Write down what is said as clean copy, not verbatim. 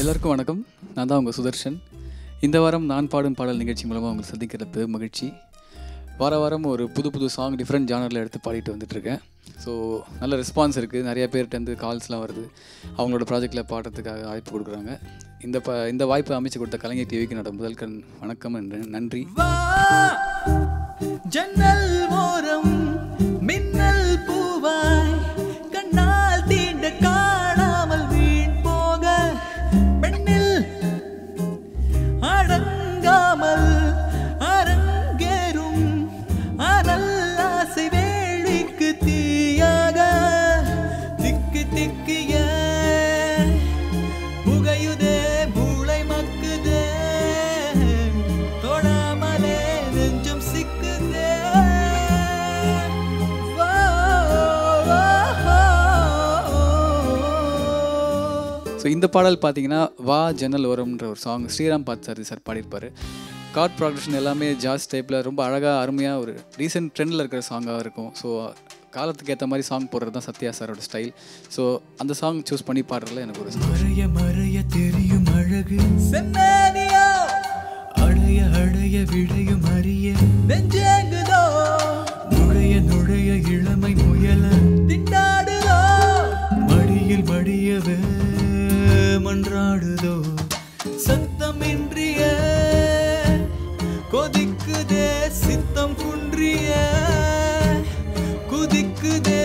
எல்லாருக்கும் வணக்கம். நான் தான் உங்கள் சுதர்ஷன். இந்த வாரம் நான் பாடும் பாடல் நிகழ்ச்சி மூலமாக உங்களை சந்திக்கிறது மகிழ்ச்சி. வாரம் ஒரு புது சாங் டிஃப்ரெண்ட் ஜானரில் எடுத்து பாடிட்டு வந்துட்டுருக்கேன். ஸோ நல்ல ரெஸ்பான்ஸ் இருக்குது. நிறைய பேர்கிட்டருந்து கால்ஸ்லாம் வருது. அவங்களோட ப்ராஜெக்டில் பாடுறதுக்காக வாய்ப்பு கொடுக்குறாங்க. இந்த வாய்ப்பை அமைச்சு கொடுத்த கலைஞர் டிவிக்கு என்னோட முதல் வணக்கம் என்று நன்றி. ஜன்னல் ஓரம் மின்னல் பூவாய் கண்ணால் தீண்ட காணாமல் வீண் போக பெண்ணில் அடங்காமல் அரங்கேறும் அனல் ஆசை வேளிக்கு தீயாக திக்கு திக்கிய புகையுதே மூளை மக்குதே தொடாமலே நெஞ்சம் சிக்குதே. ஸோ இந்த பாடல் பார்த்தீங்கன்னா வா ஜன்னல் ஓரம்ன்ற ஒரு சாங் ஸ்ரீராம் பார்த்தாரி சார் பாடியிருப்பார். கார்ட் ப்ராடக்ஷன் எல்லாமே ஜாஸ் டைப்பில் ரொம்ப அழகாக அருமையாக ஒரு ரீசெண்ட் ட்ரெண்டில் இருக்கிற சாங்காக இருக்கும். ஸோ காலத்துக்கு ஏற்ற மாதிரி சாங் போடுறது தான் சத்யா சாரோட ஸ்டைல். ஸோ அந்த சாங் சூஸ் பண்ணி பாடுறதுல எனக்கு ஒரு மறைய மறைய தெரியும் அழகு செம்மேனியா அடைய அடைய விடையும் அறிய நெஞ்சேங்குதோ நுழைய நுழைய இளமை முயல திண்டாடுதோ மடியில் மடியவே மன்றாடுதோ சத்தமின்றிய கொதிக்குதே சித்தம் குன்றிய குதிக்குதே